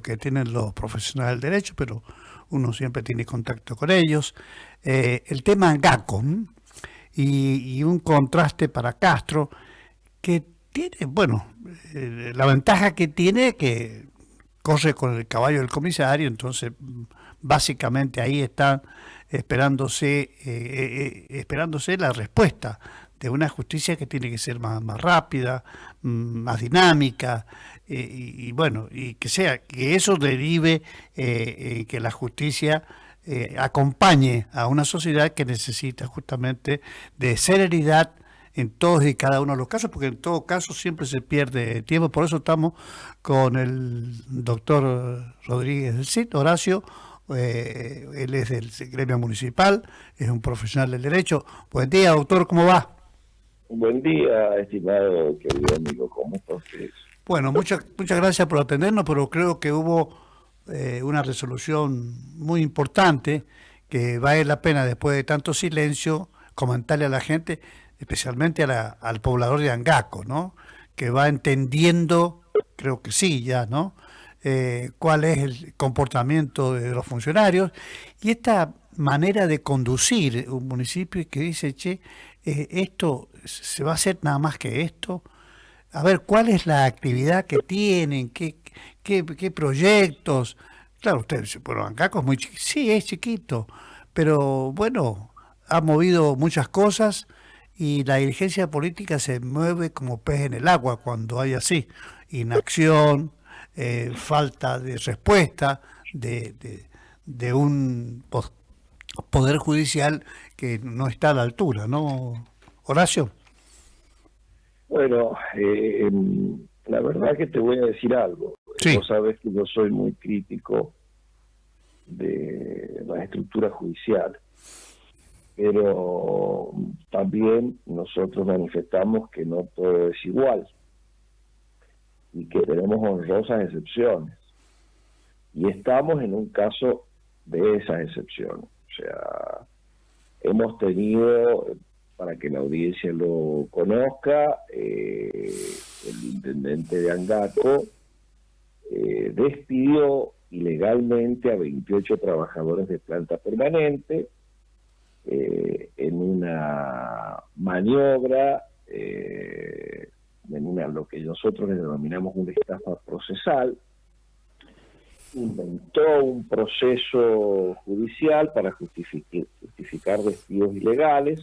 que tienen los profesionales del derecho, pero uno siempre tiene contacto con ellos. El tema Angaco y un contraste para Castro que tiene, bueno, la ventaja que tiene que corre con el caballo del comisario, entonces básicamente ahí están esperándose la respuesta de una justicia que tiene que ser más rápida, más dinámica, bueno, y que eso derive que la justicia acompañe a una sociedad que necesita justamente de celeridad en todos y cada uno de los casos, porque en todo caso siempre se pierde tiempo. Por eso estamos con el doctor Rodríguez del CID, Horacio. Él es del gremio municipal, es un profesional del derecho. Buen día, doctor, ¿cómo va? Buen día, estimado querido amigo, ¿cómo está usted? Bueno, muchas gracias por atendernos, pero creo que hubo una resolución muy importante que vale la pena, después de tanto silencio, comentarle a la gente, especialmente al poblador de Angaco, ¿no? Que va entendiendo, creo que sí ya, ¿no? Cuál es el comportamiento de los funcionarios y esta manera de conducir un municipio que dice, che, esto se va a hacer nada más que esto. A ver, ¿cuál es la actividad que tienen? ¿Qué proyectos? Claro, usted dice, bueno, Angaco es muy chiquito. Sí, es chiquito, pero bueno, ha movido muchas cosas y la dirigencia política se mueve como pez en el agua cuando hay así, inacción, falta de respuesta de un poder judicial que no está a la altura, ¿no, Horacio? Bueno, la verdad que te voy a decir algo. Sí. Vos sabés que yo soy muy crítico de la estructura judicial, pero también nosotros manifestamos que no todo es igual y que tenemos honrosas excepciones. Y estamos en un caso de esas excepciones. O sea, hemos tenido, para que la audiencia lo conozca, el intendente de Angaco despidió ilegalmente a 28 trabajadores de planta permanente en una maniobra, lo que nosotros le denominamos una estafa procesal. Inventó un proceso judicial para justificar despidos ilegales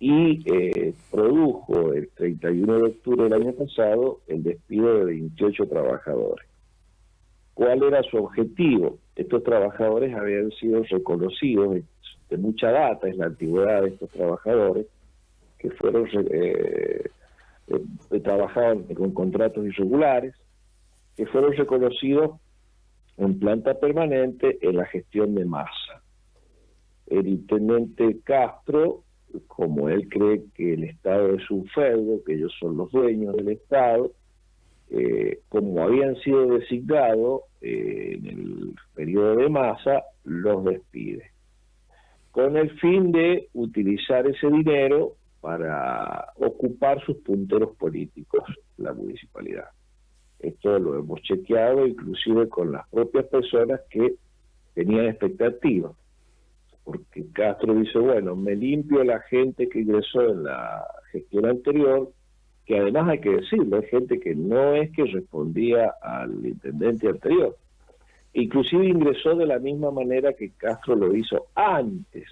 y produjo el 31 de octubre del año pasado el despido de 28 trabajadores. ¿Cuál era su objetivo? Estos trabajadores habían sido reconocidos de mucha data, es la antigüedad de estos trabajadores, que fueron trabajaban con contratos irregulares, que fueron reconocidos en planta permanente en la gestión de masa. El intendente Castro, como él cree que el Estado es un feudo, que ellos son los dueños del Estado, como habían sido designados en el periodo de masa, los despide, con el fin de utilizar ese dinero para ocupar sus punteros políticos, la municipalidad. Esto lo hemos chequeado inclusive con las propias personas que tenían expectativas, porque Castro dice, bueno, me limpio la gente que ingresó en la gestión anterior, que además hay que decirlo, hay gente que no es que respondía al intendente anterior, inclusive ingresó de la misma manera que Castro lo hizo antes,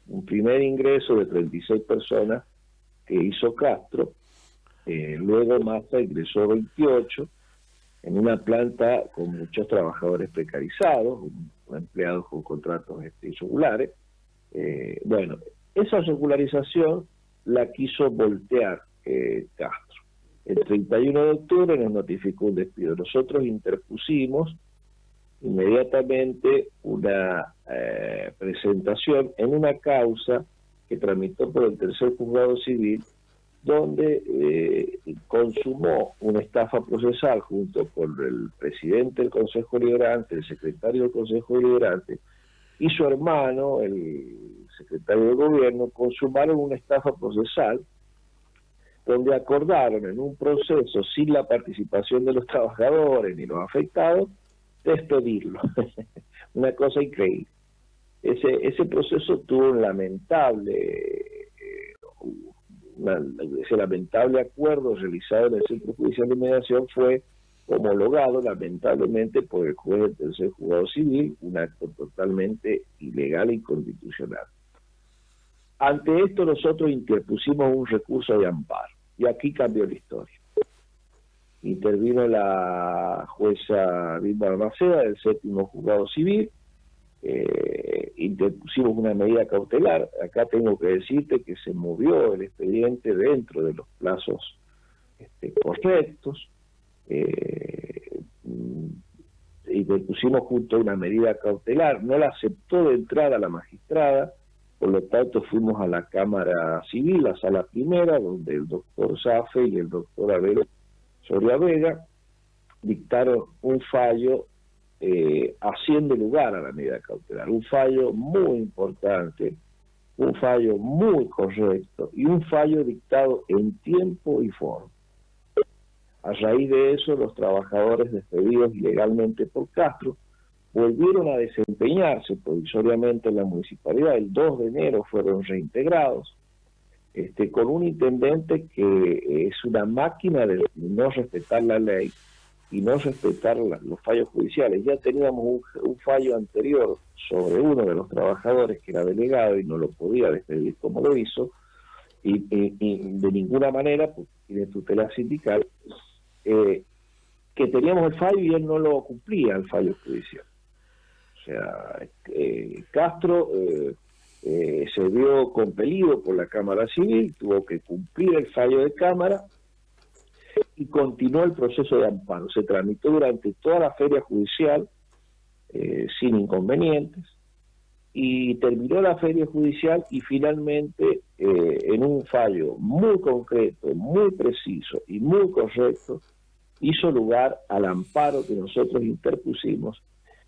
un primer ingreso de 36 personas que hizo Castro, luego Massa ingresó 28, en una planta con muchos trabajadores precarizados, empleados con contratos irregulares. Bueno, esa regularización la quiso voltear Castro. El 31 de octubre nos notificó un despido. Nosotros interpusimos inmediatamente una presentación en una causa que tramitó por el tercer juzgado civil, donde consumó una estafa procesal junto con el presidente del Consejo Deliberante, el secretario del Consejo Deliberante y su hermano, el secretario de Gobierno, consumaron una estafa procesal donde acordaron en un proceso sin la participación de los trabajadores ni los afectados, despedirlo. Una cosa increíble. Ese proceso tuvo un ese lamentable acuerdo realizado en el Centro Judicial de Mediación fue homologado lamentablemente por el juez del tercer juzgado civil, un acto totalmente ilegal e inconstitucional. Ante esto nosotros interpusimos un recurso de amparo y aquí cambió la historia. Intervino la jueza Vilma Balmaceda del séptimo juzgado civil, interpusimos una medida cautelar. Acá tengo que decirte que se movió el expediente dentro de los plazos correctos, interpusimos junto a una medida cautelar, no la aceptó de entrada la magistrada, por lo tanto fuimos a la Cámara Civil, la sala primera, donde el doctor Zafe y el doctor Abel Soria Vega dictaron un fallo haciendo lugar a la medida cautelar, un fallo muy importante, un fallo muy correcto y un fallo dictado en tiempo y forma. A raíz de eso, los trabajadores despedidos ilegalmente por Castro volvieron a desempeñarse provisoriamente en la municipalidad. El 2 de enero fueron reintegrados, con un intendente que es una máquina de no respetar la ley y no respetar los fallos judiciales. Ya teníamos un fallo anterior sobre uno de los trabajadores que era delegado y no lo podía despedir como lo hizo, y de ninguna manera, porque tiene tutela sindical, que teníamos el fallo y él no lo cumplía, el fallo judicial. O sea, Castro se vio compelido por la Cámara Civil, tuvo que cumplir el fallo de Cámara y continuó el proceso de amparo. Se tramitó durante toda la feria judicial sin inconvenientes y terminó la feria judicial y finalmente en un fallo muy concreto, muy preciso y muy correcto hizo lugar al amparo que nosotros interpusimos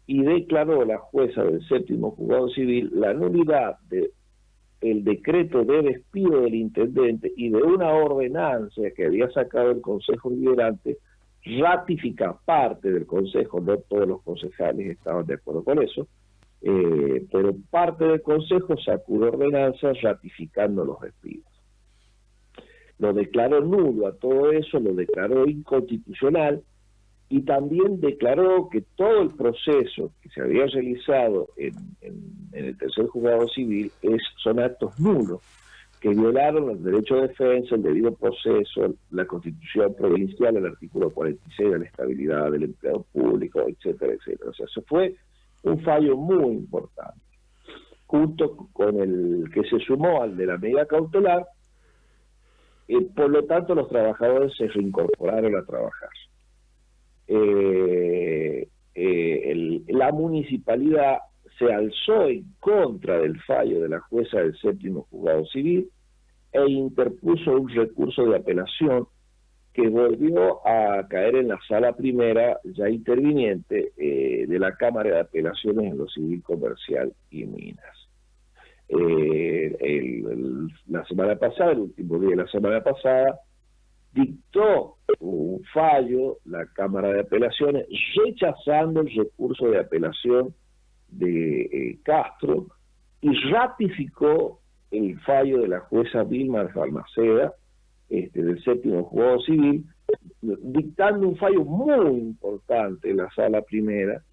y declaró la jueza del séptimo juzgado civil la nulidad del decreto de despido del intendente y de una ordenanza que había sacado el Consejo Deliberante, ratifica parte del Consejo, no todos los concejales estaban de acuerdo con eso, pero parte del Consejo sacó una ordenanza ratificando los despidos. Lo declaró nulo a todo eso, lo declaró inconstitucional y también declaró que todo el proceso que se había realizado en el tercer juzgado civil son actos nulos, que violaron los derechos de defensa, el debido proceso, la Constitución provincial, el artículo 46 de la estabilidad del empleado público, etcétera, etcétera. O sea, eso fue un fallo muy importante, junto con el que se sumó al de la medida cautelar. Por lo tanto, los trabajadores se reincorporaron a trabajar. La municipalidad se alzó en contra del fallo de la jueza del séptimo juzgado civil e interpuso un recurso de apelación que volvió a caer en la sala primera ya interviniente de la Cámara de Apelaciones en lo Civil, Comercial y Minas. La semana pasada, el último día de la semana pasada, dictó un fallo la Cámara de Apelaciones rechazando el recurso de apelación de Castro y ratificó el fallo de la jueza Vilma Balmaceda del séptimo juzgado civil, dictando un fallo muy importante en la sala primera,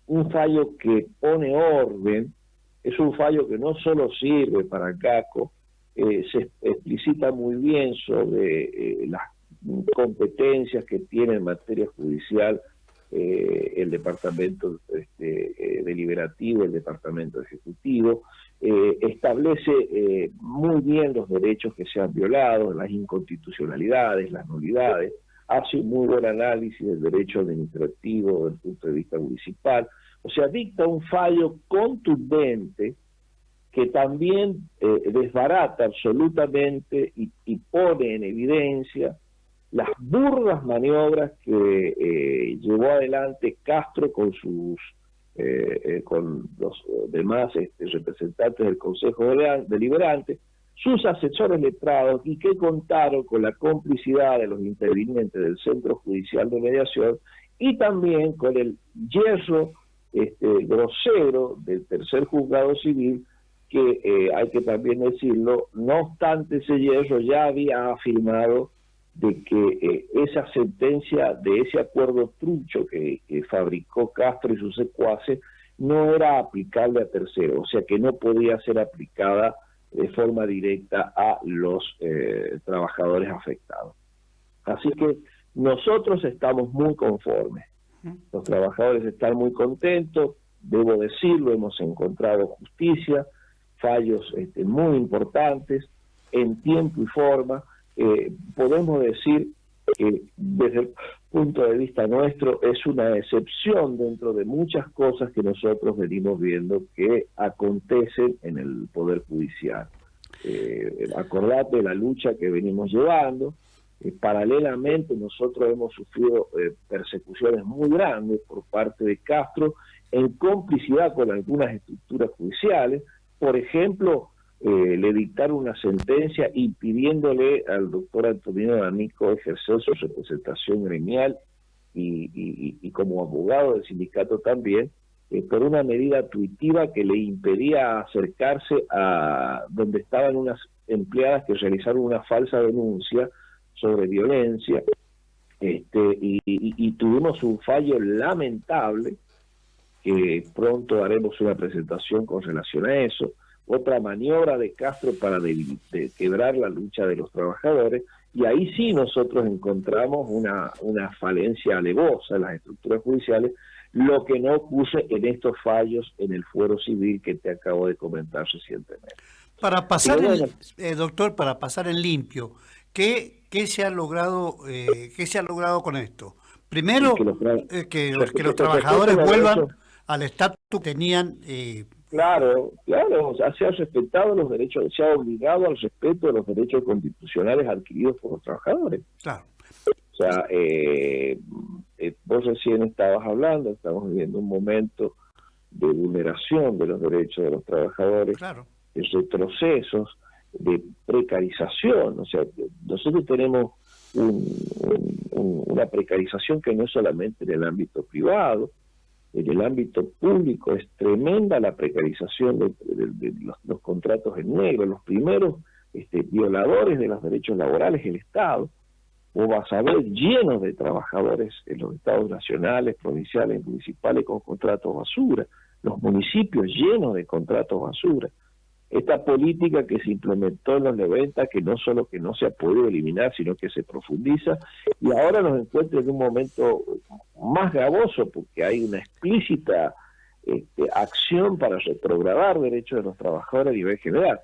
un fallo que pone orden. Es un fallo que no solo sirve para Caco, se explicita muy bien sobre las competencias que tiene en materia judicial el departamento deliberativo, el departamento ejecutivo, establece muy bien los derechos que se han violado, las inconstitucionalidades, las nulidades, hace un muy buen análisis del derecho administrativo desde el punto de vista municipal. O sea, dicta un fallo contundente que también desbarata absolutamente y pone en evidencia las burdas maniobras que llevó adelante Castro con los demás representantes del Consejo Deliberante sus asesores letrados y que contaron con la complicidad de los intervinientes del Centro Judicial de Mediación y también con el hierro grosero del tercer juzgado civil, que hay que también decirlo, no obstante ese hierro ya había afirmado de que esa sentencia de ese acuerdo trucho que fabricó Castro y sus secuaces no era aplicable a terceros, o sea que no podía ser aplicada de forma directa a los trabajadores afectados. Así que nosotros estamos muy conformes, los trabajadores están muy contentos, debo decirlo, hemos encontrado justicia, fallos muy importantes, en tiempo y forma. Podemos decir que desde el punto de vista nuestro es una excepción dentro de muchas cosas que nosotros venimos viendo que acontecen en el Poder Judicial. Acordate la lucha que venimos llevando. Paralelamente nosotros hemos sufrido persecuciones muy grandes por parte de Castro en complicidad con algunas estructuras judiciales. Por ejemplo, le dictaron una sentencia impidiéndole al doctor Antonino D'Amico ejercer su representación gremial y como abogado del sindicato también, por una medida tuitiva que le impedía acercarse a donde estaban unas empleadas que realizaron una falsa denuncia sobre violencia, y tuvimos un fallo lamentable, que pronto haremos una presentación con relación a eso. Otra maniobra de Castro para de quebrar la lucha de los trabajadores, y ahí sí nosotros encontramos una falencia alevosa en las estructuras judiciales, lo que no ocurre en estos fallos en el fuero civil que te acabo de comentar recientemente. Para pasar, doctor, para pasar en limpio, ¿qué se ha logrado con esto? Primero, que los trabajadores vuelvan al estatus que tenían. Claro, o sea, se ha respetado los derechos, se ha obligado al respeto de los derechos constitucionales adquiridos por los trabajadores. Claro. O sea, vos recién estabas hablando, estamos viviendo un momento de vulneración de los derechos de los trabajadores, claro, de retrocesos, de precarización. O sea, nosotros tenemos una precarización que no es solamente en el ámbito privado, en el ámbito público es tremenda la precarización de los contratos en negro. Los primeros violadores de los derechos laborales, el Estado. Vos vas a ver llenos de trabajadores en los estados nacionales, provinciales, municipales con contratos basura, los municipios llenos de contratos basura. Esta política que se implementó en los 90, que no solo que no se ha podido eliminar, sino que se profundiza, y ahora nos encuentra en un momento más gravoso, porque hay una explícita acción para retrogradar derechos de los trabajadores a nivel general.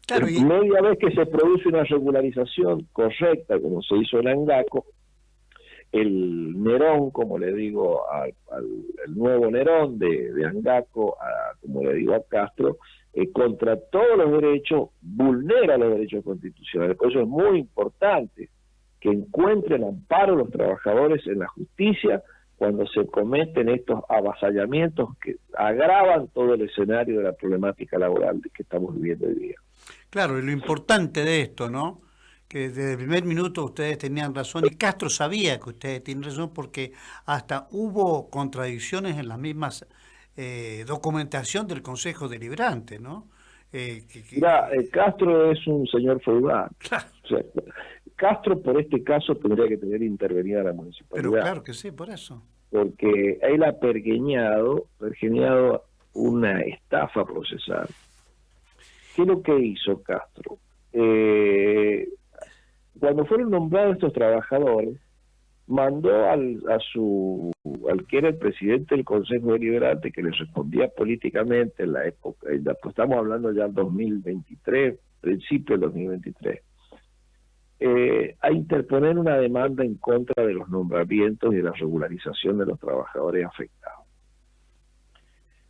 Claro, media vez que se produce una regularización correcta, como se hizo en Angaco, el Nerón, como le digo el nuevo Nerón de Angaco, como le digo a Castro, contra todos los derechos, vulnera los derechos constitucionales. Por eso es muy importante que encuentren amparo los trabajadores en la justicia cuando se cometen estos avasallamientos que agravan todo el escenario de la problemática laboral que estamos viviendo hoy día. Claro, y lo importante de esto, ¿no? Que desde el primer minuto ustedes tenían razón, y Castro sabía que ustedes tienen razón, porque hasta hubo contradicciones en las mismas documentación del Consejo Deliberante, ¿no? Mira, Castro es un señor feudal. Claro. O sea, Castro por este caso tendría que tener intervenida la municipalidad. Pero claro que sí, por eso. Porque él ha pergeñado una estafa procesal. ¿Qué es lo que hizo Castro? Cuando fueron nombrados estos trabajadores, mandó al que era el presidente del Consejo Deliberante, que le respondía políticamente en la época, pues estamos hablando ya del 2023, principio del 2023, a interponer una demanda en contra de los nombramientos y de la regularización de los trabajadores afectados.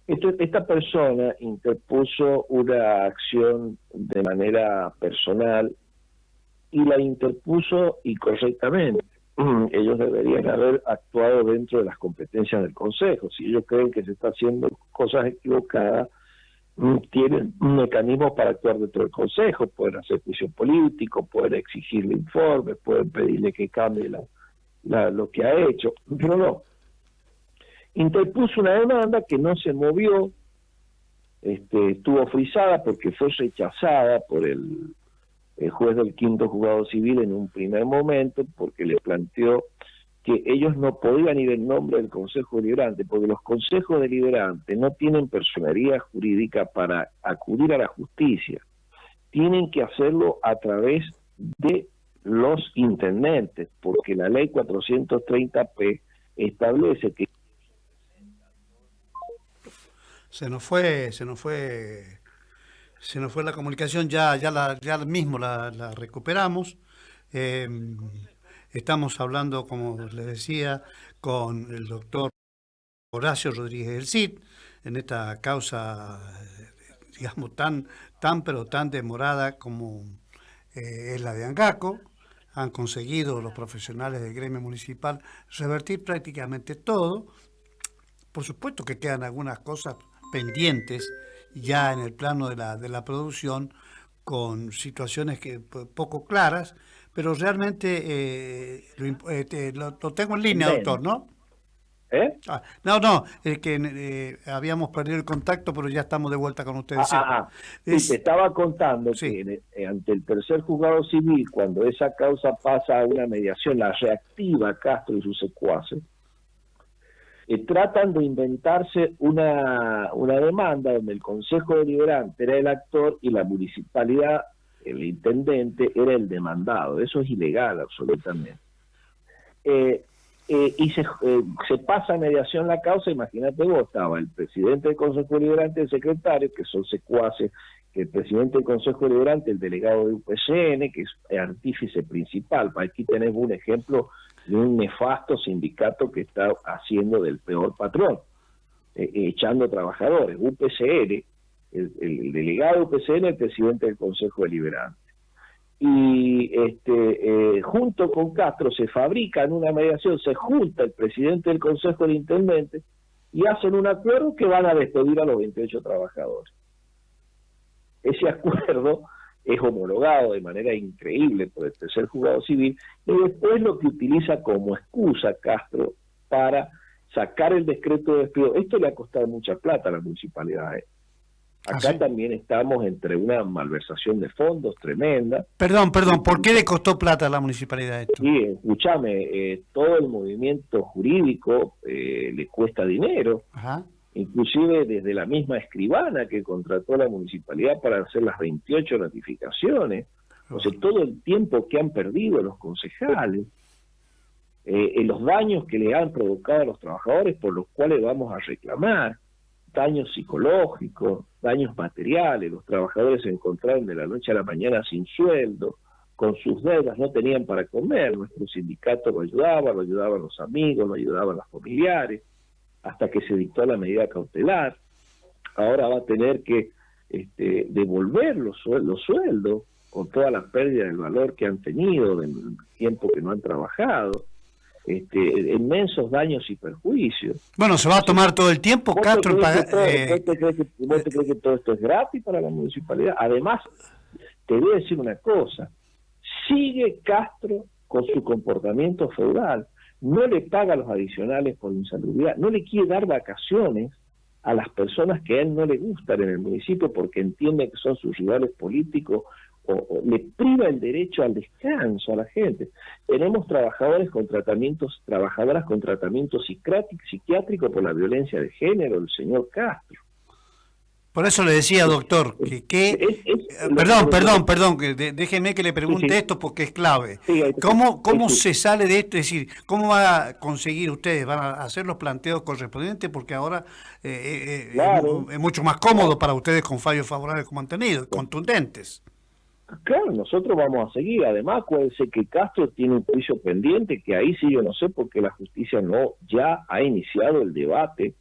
Esta persona interpuso una acción de manera personal y la interpuso incorrectamente. Ellos deberían haber actuado dentro de las competencias del Consejo. Si ellos creen que se está haciendo cosas equivocadas, tienen un mecanismo para actuar dentro del Consejo, pueden hacer juicio político, pueden exigirle informes, pueden pedirle que cambie lo que ha hecho, pero no. Interpuso una demanda que no se movió, estuvo frisada porque fue rechazada por el juez del quinto juzgado civil en un primer momento, porque le planteó que ellos no podían ir en nombre del Consejo Deliberante, porque los consejos deliberantes no tienen personería jurídica para acudir a la justicia, tienen que hacerlo a través de los intendentes, porque la ley 430P establece que... Se nos fue la comunicación, ya mismo la recuperamos. Estamos hablando, como les decía, con el doctor Horacio Rodríguez del Cid, en esta causa, digamos, tan demorada como es la de Angaco. Han conseguido los profesionales del gremio municipal revertir prácticamente todo. Por supuesto que quedan algunas cosas pendientes ya en el plano de la producción, con situaciones que poco claras, pero realmente lo tengo en línea, doctor, ¿no? No, que habíamos perdido el contacto, pero ya estamos de vuelta con ustedes. Sí, te estaba contando que ante el tercer juzgado civil, cuando esa causa pasa a una mediación, la reactiva Castro y sus secuaces, tratan de inventarse una demanda donde el Consejo Deliberante era el actor y la municipalidad, el intendente, era el demandado. Eso es ilegal absolutamente. Y se pasa a mediación la causa. Imagínate vos, estaba el presidente del Consejo Deliberante y el secretario, que son secuaces, que el presidente del Consejo Deliberante, el delegado de UPCN, que es el artífice principal. Aquí tenés un ejemplo de un nefasto sindicato que está haciendo del peor patrón, echando trabajadores. UPCN, el delegado de UPCN, el presidente del Consejo Deliberante. Y junto con Castro se fabrica en una mediación, se junta el presidente del Consejo de Intendentes y hacen un acuerdo que van a despedir a los 28 trabajadores. Ese acuerdo es homologado de manera increíble por el tercer juzgado civil, y después lo que utiliza como excusa Castro para sacar el decreto de despido. Esto le ha costado mucha plata a las municipalidades. Acá también estamos entre una malversación de fondos tremenda. Perdón, ¿por qué le costó plata a la municipalidad esto? Sí, escúchame, todo el movimiento jurídico le cuesta dinero. Ajá. Inclusive desde la misma escribana que contrató la municipalidad para hacer las 28 notificaciones, o sea, todo el tiempo que han perdido los concejales, los daños que le han provocado a los trabajadores, por los cuales vamos a reclamar, daños psicológicos, daños materiales. Los trabajadores se encontraron de la noche a la mañana sin sueldo, con sus deudas, no tenían para comer. Nuestro sindicato lo ayudaban los amigos, lo ayudaban los familiares, hasta que se dictó la medida cautelar. Ahora va a tener que devolver los sueldos con toda la pérdida del valor que han tenido, del tiempo que no han trabajado, inmensos daños y perjuicios. Bueno, se va a tomar todo el tiempo, Castro. ¿Vos te crees que todo esto es gratis para la municipalidad? Además, te voy a decir una cosa, sigue Castro con su comportamiento feudal. No le paga los adicionales por insalubridad, no le quiere dar vacaciones a las personas que a él no le gustan en el municipio porque entiende que son sus rivales políticos, o le priva el derecho al descanso a la gente. Tenemos trabadoras con tratamiento psiquiátrico por la violencia de género, el señor Castro. Por eso le decía, doctor, perdón, déjeme que le pregunte esto porque es clave. ¿Cómo se sale de esto? Es decir, ¿cómo va a conseguir ustedes? ¿Van a hacer los planteos correspondientes? Porque ahora es mucho más cómodo para ustedes con fallos favorables como han tenido, contundentes. Claro, nosotros vamos a seguir. Además, acuérdense que Castro tiene un juicio pendiente, que ahí sí yo no sé por qué la justicia no ya ha iniciado el debate.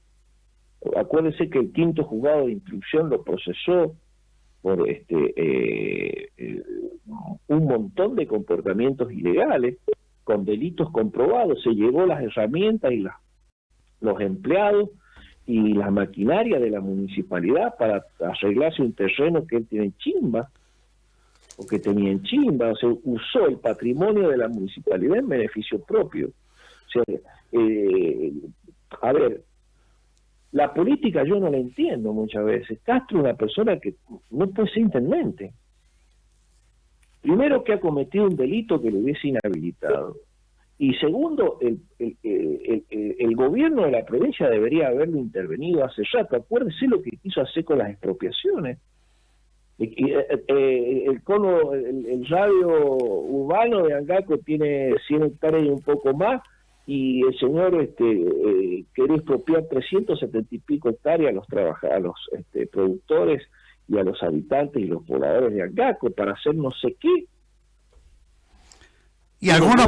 Acuérdense que el quinto juzgado de instrucción lo procesó por un montón de comportamientos ilegales, con delitos comprobados. Se llevó las herramientas y los empleados, y la maquinaria de la municipalidad para arreglarse un terreno que él tiene en Chimba, o que tenía en Chimba. O sea, usó el patrimonio de la municipalidad en beneficio propio. O sea, a ver, la política yo no la entiendo muchas veces. Castro es una persona que no puede ser intendente. Primero, que ha cometido un delito que lo hubiese inhabilitado. Y segundo, el gobierno de la provincia debería haberlo intervenido hace rato. Acuérdese lo que quiso hacer con las expropiaciones. El radio urbano de Angaco tiene 100 hectáreas y un poco más, y el señor quiere expropiar 370 y pico hectáreas a los productores y a los habitantes y los pobladores de Angaco para hacer no sé qué. Y algunos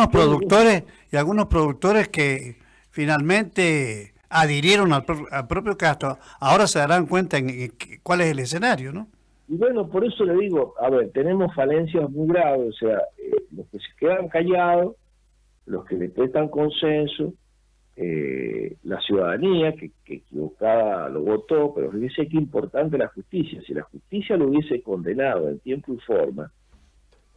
productores que finalmente adhirieron al propio Castro, ahora se darán cuenta en cuál es el escenario, ¿no? Y bueno, por eso le digo, a ver, tenemos falencias muy graves. O sea, los que se quedan callados, los que le prestan consenso, la ciudadanía que equivocada lo votó, pero fíjese qué importante la justicia. Si la justicia lo hubiese condenado en tiempo y forma,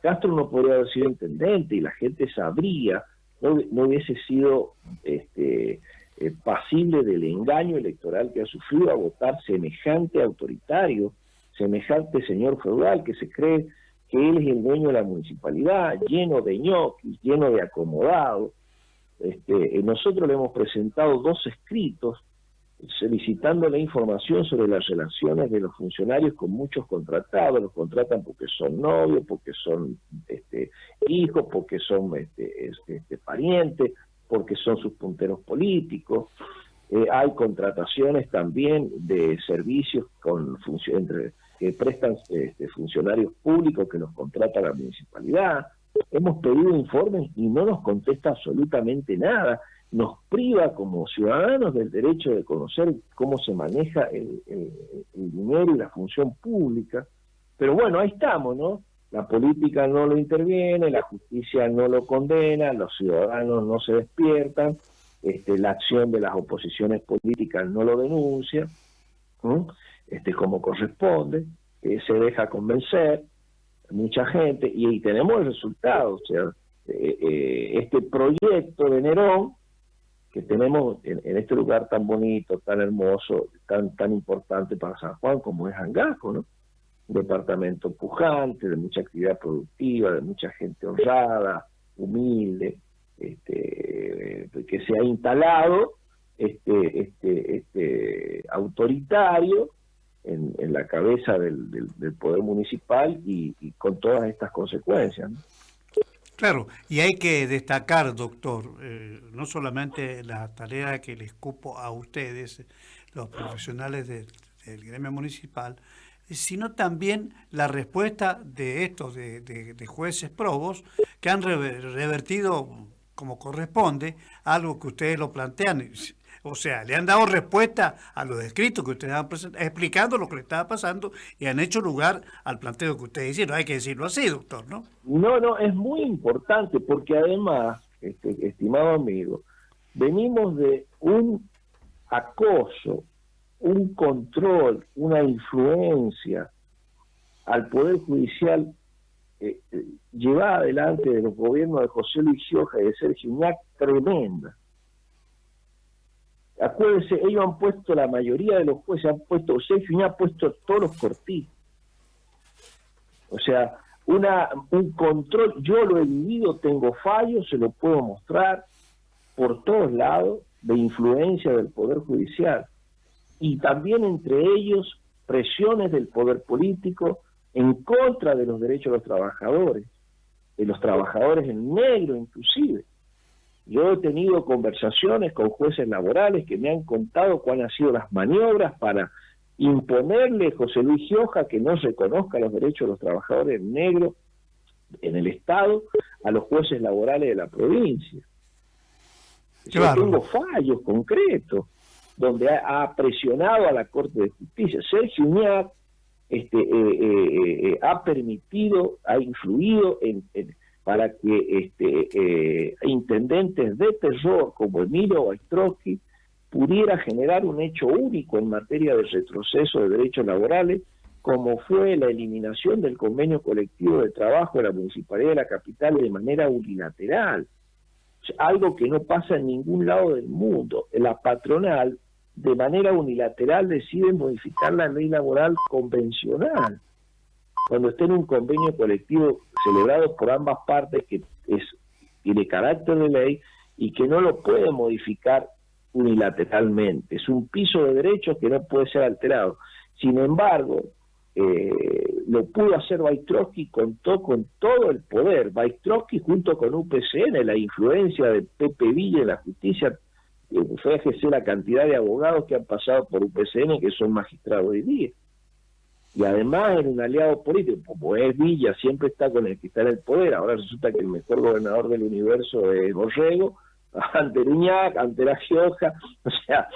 Castro no podría haber sido intendente y la gente sabría, no hubiese sido pasible del engaño electoral que ha sufrido a votar semejante autoritario, semejante señor feudal que se cree que él es el dueño de la municipalidad, lleno de ñoquis, lleno de acomodados. Nosotros le hemos presentado 2 escritos solicitando la información sobre las relaciones de los funcionarios con muchos contratados. Los contratan porque son novios, porque son hijos, porque son parientes, porque son sus punteros políticos. Hay contrataciones también de servicios que prestan funcionarios públicos que los contrata la municipalidad. Hemos pedido informes y no nos contesta absolutamente nada. Nos priva como ciudadanos del derecho de conocer cómo se maneja el dinero y la función pública. Pero bueno, ahí estamos, ¿no? La política no lo interviene, la justicia no lo condena, los ciudadanos no se despiertan, la acción de las oposiciones políticas no lo denuncia, como corresponde, se deja convencer mucha gente, y tenemos el resultado. O sea, este proyecto de Nerón que tenemos en este lugar tan bonito, tan hermoso, tan importante para San Juan como es Angaco, ¿no? Un departamento pujante, de mucha actividad productiva, de mucha gente honrada, humilde, que se ha instalado autoritario en la cabeza del poder municipal y con todas estas consecuencias, ¿no? Claro, y hay que destacar, doctor, no solamente la tarea que les cupo a ustedes, los profesionales del gremio municipal, sino también la respuesta de estos, de jueces probos, que han revertido como corresponde algo que ustedes lo plantean. O sea, le han dado respuesta a los escritos que ustedes han presentado, explicando lo que le estaba pasando, y han hecho lugar al planteo que ustedes hicieron. Hay que decirlo así, doctor, ¿no? No, es muy importante, porque además, estimado amigo, venimos de un acoso, un control, una influencia al Poder Judicial llevada adelante de los gobiernos de José Luis Gioja y de Sergio Uñac, tremenda. Acuérdense, ellos han puesto, la mayoría de los jueces han puesto, Sergio Uñac ha puesto todos los cortitos. O sea, un control, yo lo he vivido, tengo fallos, se lo puedo mostrar por todos lados, de influencia del Poder Judicial. Y también entre ellos presiones del poder político en contra de los derechos de los trabajadores en negro inclusive. Yo he tenido conversaciones con jueces laborales que me han contado cuáles han sido las maniobras para imponerle a José Luis Gioja que no reconozca los derechos de los trabajadores en negro en el Estado a los jueces laborales de la provincia. Claro. Yo tengo fallos concretos donde ha presionado a la Corte de Justicia. Sergio Uñac ha permitido, ha influido para que intendentes de terror como Emilio Wojtkowski pudiera generar un hecho único en materia de retroceso de derechos laborales, como fue la eliminación del convenio colectivo de trabajo de la Municipalidad de la Capital de manera unilateral. O sea, algo que no pasa en ningún lado del mundo. La patronal, de manera unilateral, decide modificar la ley laboral convencional, cuando está en un convenio colectivo celebrado por ambas partes que tiene carácter de ley y que no lo puede modificar unilateralmente. Es un piso de derechos que no puede ser alterado. Sin embargo, lo pudo hacer Baitrosky, contó con todo el poder. Baitrosky junto con UPCN, la influencia de Pepe Villa en la justicia, fue a ejercer la cantidad de abogados que han pasado por UPCN, que son magistrados hoy día. Y además era un aliado político, como es Villa, siempre está con el que está en el poder. Ahora resulta que el mejor gobernador del universo es Borrego, ante Uñac, ante La Gioja. O sea,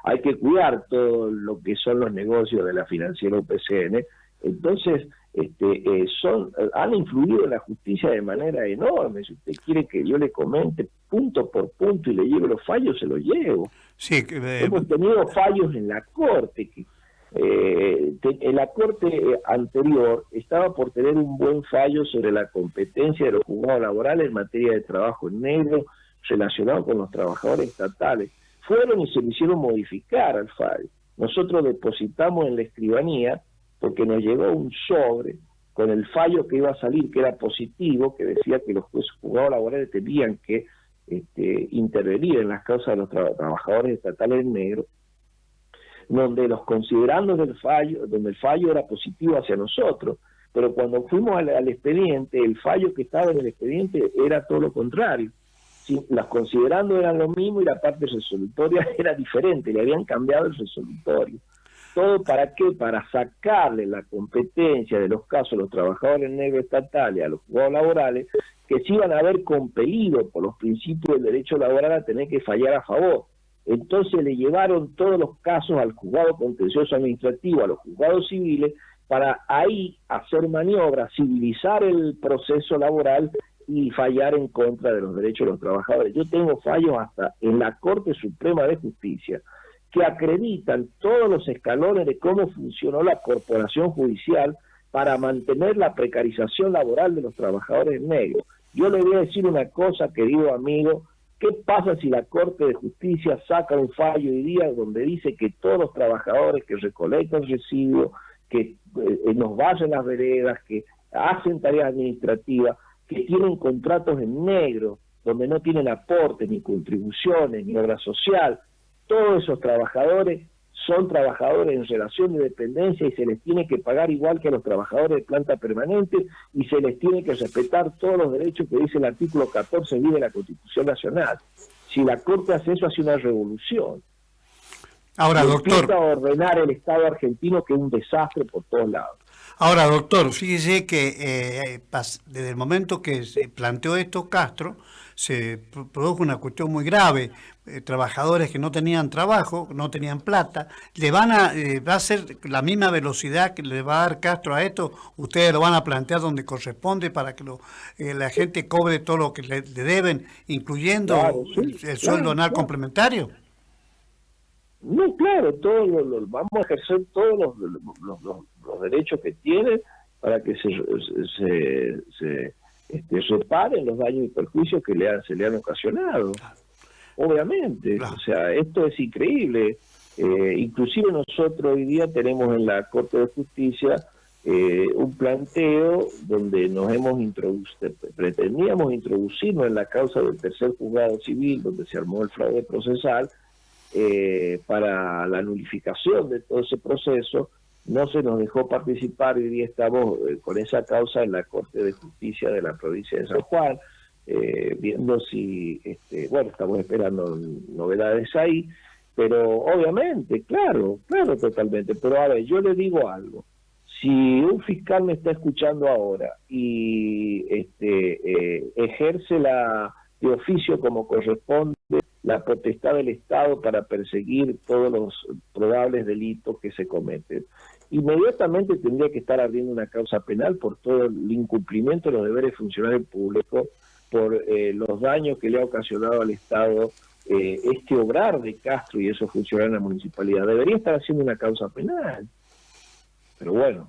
hay que cuidar todo lo que son los negocios de la financiera UPCN. Entonces, han influido en la justicia de manera enorme. Si usted quiere que yo le comente punto por punto y le lleve los fallos, se los llevo. Sí, hemos tenido fallos en la Corte, que en la Corte anterior estaba por tener un buen fallo sobre la competencia de los juzgados laborales en materia de trabajo en negro relacionado con los trabajadores estatales. Fueron y se le hicieron modificar al fallo. Nosotros depositamos en la escribanía porque nos llegó un sobre con el fallo que iba a salir, que era positivo, que decía que los juzgados laborales tenían que intervenir en las causas de los trabajadores estatales en negro, donde los considerandos del fallo, donde el fallo era positivo hacia nosotros, pero cuando fuimos al expediente, el fallo que estaba en el expediente era todo lo contrario. Sí, los considerandos eran lo mismo y la parte resolutoria era diferente, le habían cambiado el resolutorio. ¿Todo para qué? Para sacarle la competencia de los casos a los trabajadores negros estatales, a los juzgados laborales, que se iban a ver compelidos por los principios del derecho laboral a tener que fallar a favor. Entonces le llevaron todos los casos al juzgado contencioso administrativo, a los juzgados civiles, para ahí hacer maniobras, civilizar el proceso laboral y fallar en contra de los derechos de los trabajadores. Yo tengo fallos hasta en la Corte Suprema de Justicia que acreditan todos los escalones de cómo funcionó la corporación judicial para mantener la precarización laboral de los trabajadores negros. Yo le voy a decir una cosa, querido amigo. ¿Qué pasa si la Corte de Justicia saca un fallo hoy día donde dice que todos los trabajadores que recolectan residuos, que nos vayan las veredas, que hacen tareas administrativas, que tienen contratos en negro, donde no tienen aportes, ni contribuciones, ni obra social, todos esos trabajadores son trabajadores en relación de dependencia y se les tiene que pagar igual que a los trabajadores de planta permanente y se les tiene que respetar todos los derechos que dice el artículo 14 de la Constitución Nacional. Si la Corte hace eso, hace una revolución. Ahora, doctor, empieza a ordenar el Estado argentino, que es un desastre por todos lados. Ahora, doctor, fíjese que desde el momento que se planteó esto, Castro, se produjo una cuestión muy grave. Trabajadores que no tenían trabajo, no tenían plata, va a ser la misma velocidad que le va a dar Castro a esto. Ustedes lo van a plantear donde corresponde para que la gente cobre todo lo que le deben, incluyendo el sueldo anual complementario. No, claro, vamos a ejercer todos los derechos que tienen para que se reparen los daños y perjuicios que se le han ocasionado. Obviamente, claro. O sea, esto es increíble. Inclusive nosotros hoy día tenemos en la Corte de Justicia un planteo donde pretendíamos introducirnos en la causa del tercer juzgado civil, donde se armó el fraude procesal, para la nulificación de todo ese proceso. No se nos dejó participar y hoy día estamos con esa causa en la Corte de Justicia de la provincia de San Juan, viendo si, estamos esperando novedades ahí, pero obviamente, claro, totalmente. Pero a ver, yo le digo algo. Si un fiscal me está escuchando ahora y ejerce de oficio como corresponde la potestad del Estado para perseguir todos los probables delitos que se cometen, inmediatamente tendría que estar abriendo una causa penal por todo el incumplimiento de los deberes funcionarios públicos, por los daños que le ha ocasionado al Estado este obrar de Castro y esos funcionarios de la municipalidad. Debería estar haciendo una causa penal. Pero bueno,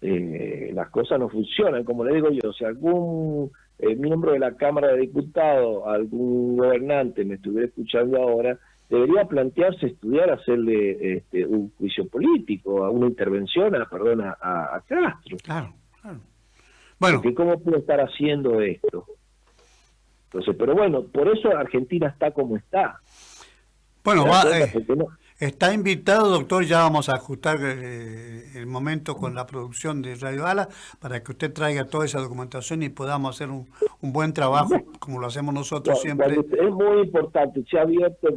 las cosas no funcionan, como le digo yo. Si algún miembro de la Cámara de Diputados, algún gobernante me estuviera escuchando ahora, debería plantearse estudiar, hacerle un juicio político, una intervención a Castro. Claro, claro. Bueno. Porque ¿cómo puede estar haciendo esto? Entonces, pero bueno, por eso Argentina está como está. Bueno, está invitado, doctor, ya vamos a ajustar el momento con la producción de Radio Ala para que usted traiga toda esa documentación y podamos hacer un buen trabajo, como lo hacemos nosotros siempre. Es muy importante, se ha abierto,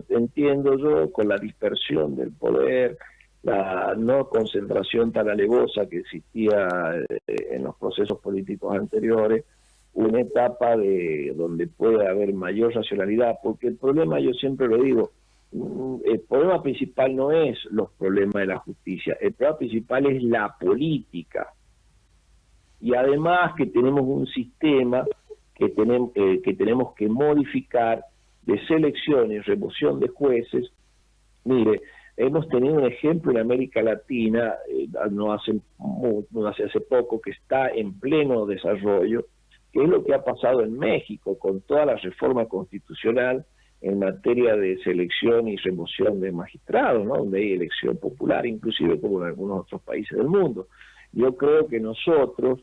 entiendo yo, con la dispersión del poder, la no concentración tan alevosa que existía en los procesos políticos anteriores, una etapa donde puede haber mayor racionalidad, porque el problema, yo siempre lo digo, el problema principal no es los problemas de la justicia, el problema principal es la política. Y además que tenemos un sistema que tenemos que modificar de selección y remoción de jueces. Mire, hemos tenido un ejemplo en América Latina, no hace poco, que está en pleno desarrollo, que es lo que ha pasado en México con toda la reforma constitucional en materia de selección y remoción de magistrados, ¿no? Donde hay elección popular, inclusive como en algunos otros países del mundo. Yo creo que nosotros,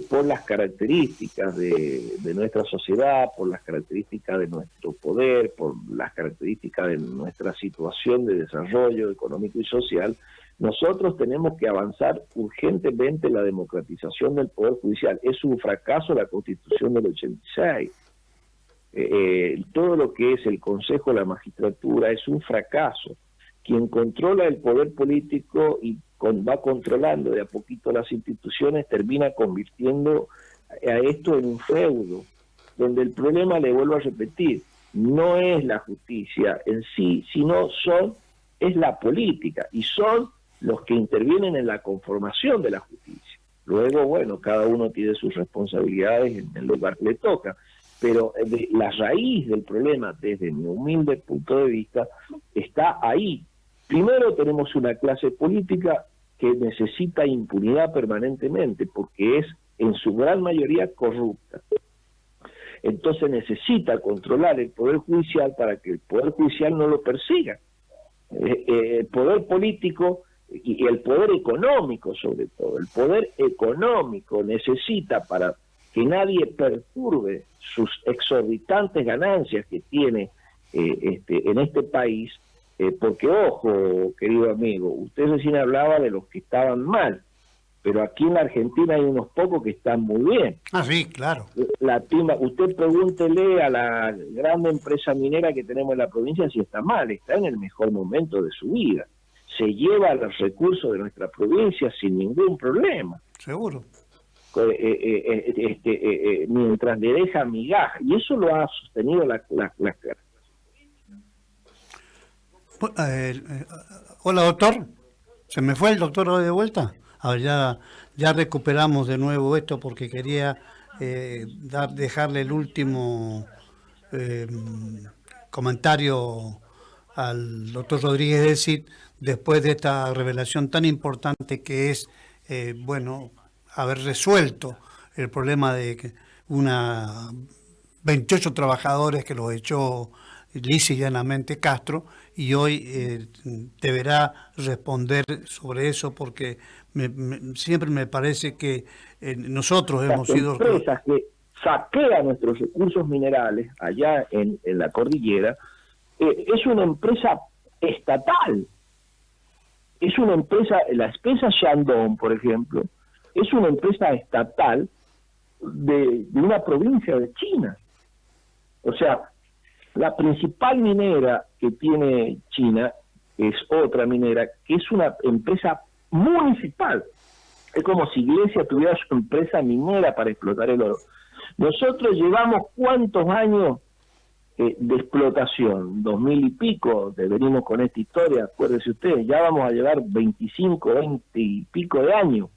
por las características de nuestra sociedad, por las características de nuestro poder, por las características de nuestra situación de desarrollo económico y social, nosotros tenemos que avanzar urgentemente en la democratización del Poder Judicial. Es un fracaso la Constitución del 86. Todo lo que es el Consejo de la Magistratura es un fracaso. Quien controla el poder político y va controlando de a poquito las instituciones termina convirtiendo a esto en un feudo, donde el problema, le vuelvo a repetir, no es la justicia en sí, sino es la política, y son los que intervienen en la conformación de la justicia. Luego, bueno, cada uno tiene sus responsabilidades en el lugar que le toca, pero la raíz del problema, desde mi humilde punto de vista, está ahí. Primero, tenemos una clase política que necesita impunidad permanentemente, porque es en su gran mayoría corrupta. Entonces necesita controlar el Poder Judicial para que el Poder Judicial no lo persiga. El poder político y el poder económico, sobre todo, el poder económico necesita, para que nadie perturbe sus exorbitantes ganancias que tiene en este país, porque ojo, querido amigo, usted recién hablaba de los que estaban mal, pero aquí en la Argentina hay unos pocos que están muy bien. Ah, sí, claro. Usted pregúntele a la gran empresa minera que tenemos en la provincia si está mal, está en el mejor momento de su vida. Se lleva los recursos de nuestra provincia sin ningún problema. Seguro. Mientras le deja migaja, y eso lo ha sostenido la hola, doctor. ¿Se me fue el doctor de vuelta? A ver, ya recuperamos de nuevo esto porque quería dejarle el último comentario al doctor Rodríguez de Cid después de esta revelación tan importante que es, haber resuelto el problema de 28 trabajadores que los echó lisa y llanamente Castro, y hoy deberá responder sobre eso, porque siempre me parece que nosotros hemos sido empresas que saquean nuestros recursos minerales allá en la cordillera. Es una empresa estatal, es una empresa, la empresa Shandong, por ejemplo, es una empresa estatal de una provincia de China. O sea, la principal minera que tiene China es otra minera que es una empresa municipal. Es como si Iglesia tuviera su empresa minera para explotar el oro. Nosotros llevamos ¿cuántos años de explotación? 2000 y pico, venimos con esta historia, acuérdense ustedes, ya vamos a llevar 25, 20 y pico de años.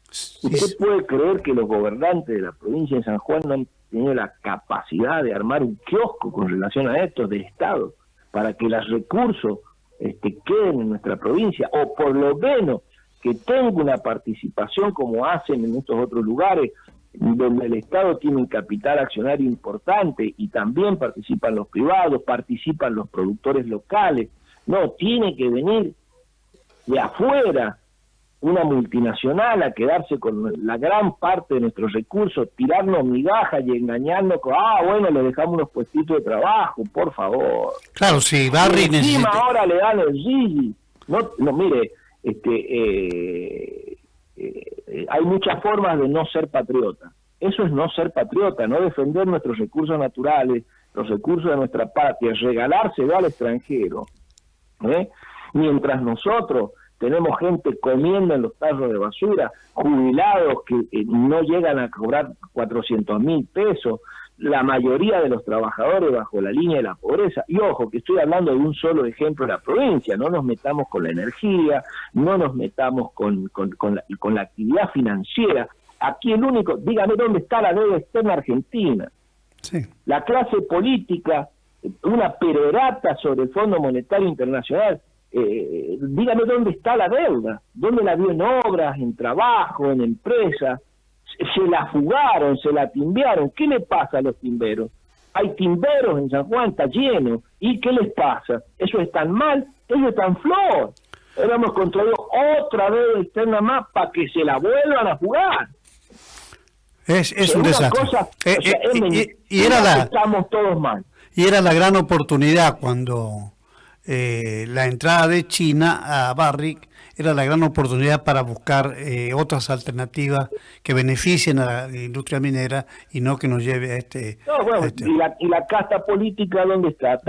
¿Usted puede creer que los gobernantes de la provincia de San Juan no han tenido la capacidad de armar un kiosco con relación a esto del Estado, para que los recursos queden en nuestra provincia, o por lo menos que tenga una participación como hacen en estos otros lugares, donde el Estado tiene un capital accionario importante y también participan los privados, participan los productores locales. No, tiene que venir de afuera una multinacional a quedarse con la gran parte de nuestros recursos, tirarnos migajas y engañarnos con, bueno, le dejamos unos puestitos de trabajo, por favor. Claro, si Barrick necesita... ahora le dan el Gigi. No, mire, hay muchas formas de no ser patriota. Eso es no ser patriota, no defender nuestros recursos naturales, los recursos de nuestra patria, regalárselo al extranjero. Mientras nosotros tenemos gente comiendo en los tarros de basura, jubilados que no llegan a cobrar 400.000 pesos, la mayoría de los trabajadores bajo la línea de la pobreza. Y ojo, que estoy hablando de un solo ejemplo de la provincia, no nos metamos con la energía, no nos metamos con la actividad financiera. Aquí el único, dígame dónde está la deuda externa argentina. Sí. La clase política, una perorata sobre el Fondo Monetario Internacional, dígame dónde está la deuda, dónde la vio en obras, en trabajo, en empresas. Se la fugaron, se la timbearon. ¿Qué le pasa a los timberos? Hay timberos en San Juan, está lleno. ¿Y qué les pasa? ¿Eso es tan mal? Eso es tan flor. Ahora hemos construido otra deuda externa más para que se la vuelvan a jugar. Es un desastre. Estamos todos mal. Y era la gran oportunidad cuando la entrada de China a Barrick era la gran oportunidad para buscar otras alternativas que beneficien a la industria minera y no que nos lleve a ¿Y la casta política dónde está?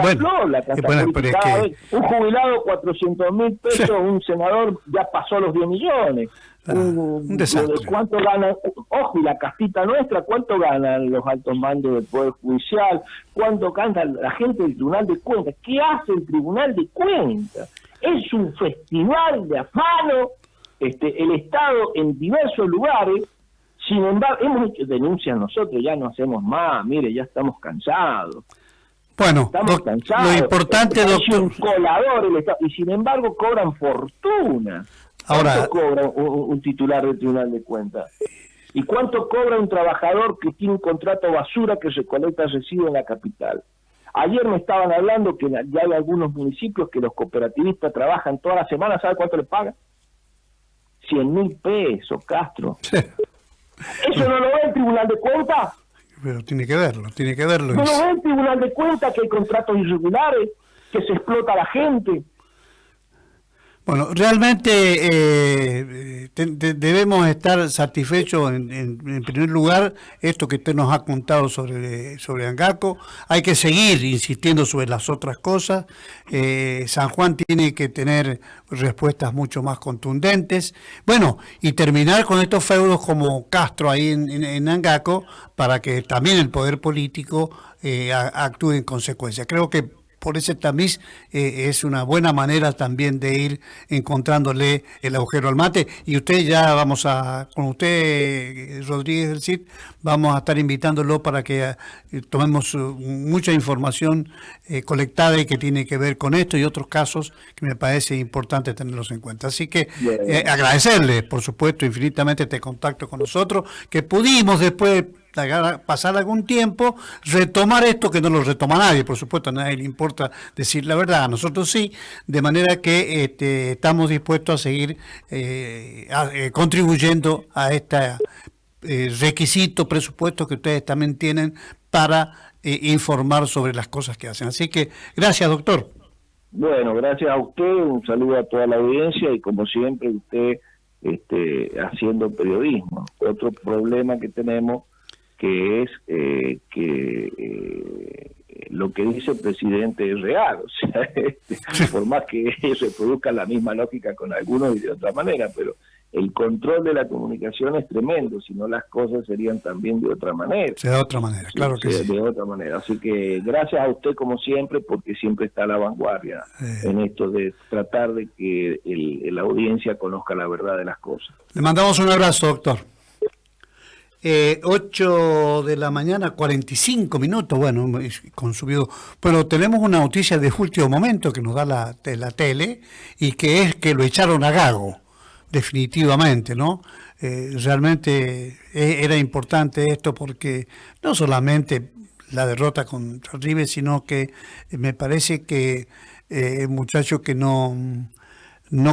La casta política. Un jubilado 400.000 pesos, un senador ya pasó los 10 millones. Un desastre. ¿Cuánto ganan? Ojo, y la castita nuestra, ¿cuánto ganan los altos mandos del Poder Judicial? ¿Cuánto gana la gente del Tribunal de Cuentas? ¿Qué hace el Tribunal de Cuentas? Es un festival de afano, el Estado en diversos lugares. Sin embargo, hemos hecho denuncias nosotros, ya no hacemos más, mire, ya estamos cansados. Bueno, estamos cansados. Lo importante, es un colador el Estado, y sin embargo cobran fortuna. Ahora, ¿cuánto cobra un titular del Tribunal de Cuentas? ¿Y cuánto cobra un trabajador que tiene un contrato basura que recolecta residuos en la capital? Ayer me estaban hablando que ya hay algunos municipios que los cooperativistas trabajan toda la semana, ¿sabe cuánto les pagan? 100.000 pesos, Castro. Sí. ¿Eso no lo ve el Tribunal de Cuentas? Pero tiene que verlo. ¿No lo ve el Tribunal de Cuentas que hay contratos irregulares, que se explota a la gente? Bueno, realmente debemos estar satisfechos en primer lugar, esto que usted nos ha contado sobre Angaco. Hay que seguir insistiendo sobre las otras cosas. San Juan tiene que tener respuestas mucho más contundentes. Bueno, y terminar con estos feudos como Castro ahí en Angaco, para que también el poder político actúe en consecuencia. Creo que por ese tamiz es una buena manera también de ir encontrándole el agujero al mate. Y con usted, Rodríguez del CID, vamos a estar invitándolo para que tomemos mucha información colectada y que tiene que ver con esto y otros casos que me parece importante tenerlos en cuenta. Así que agradecerle, por supuesto, infinitamente este contacto con nosotros, que pudimos después pasar algún tiempo, retomar esto que no lo retoma nadie, por supuesto, a nadie le importa decir la verdad, a nosotros sí, de manera que estamos dispuestos a seguir contribuyendo a este requisito, presupuesto que ustedes también tienen para informar sobre las cosas que hacen. Así que, gracias, doctor. Bueno, gracias a usted, un saludo a toda la audiencia y como siempre usted haciendo periodismo. Otro problema que tenemos que es lo que dice el presidente es real, o sea, por más que se produzca la misma lógica con algunos y de otra manera, pero el control de la comunicación es tremendo, si no las cosas serían también de otra manera. De otra manera, claro que sí. De otra manera, así que gracias a usted como siempre, porque siempre está a la vanguardia en esto de tratar de que la audiencia conozca la verdad de las cosas. Le mandamos un abrazo, doctor. 8 de la mañana, 45 minutos, bueno, es consumido. Pero tenemos una noticia de último momento que nos da la tele, y que es que lo echaron a Gago, definitivamente, ¿no? Realmente era importante esto porque no solamente la derrota contra River, sino que me parece que el muchacho que no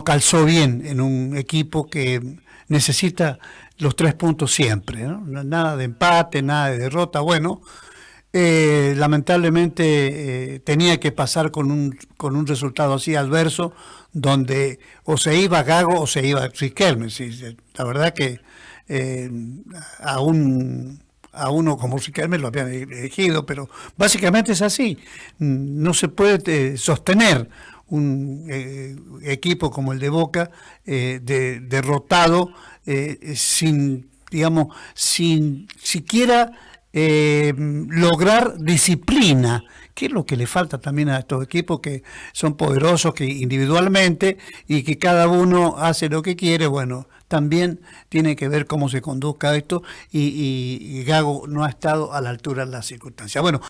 calzó bien en un equipo que necesita los 3 puntos siempre, ¿no? Nada de empate, nada de derrota. Bueno, lamentablemente tenía que pasar con un resultado así adverso, donde o se iba Gago o se iba Riquelme. Sí, la verdad que eh, a uno como Riquelme lo habían elegido, pero básicamente es así. No se puede sostener un equipo como el de Boca derrotado, sin, digamos, sin siquiera lograr disciplina, que es lo que le falta también a estos equipos que son poderosos, que individualmente, y que cada uno hace lo que quiere. Bueno, también tiene que ver cómo se conduzca esto, y Gago no ha estado a la altura de las circunstancias. Bueno.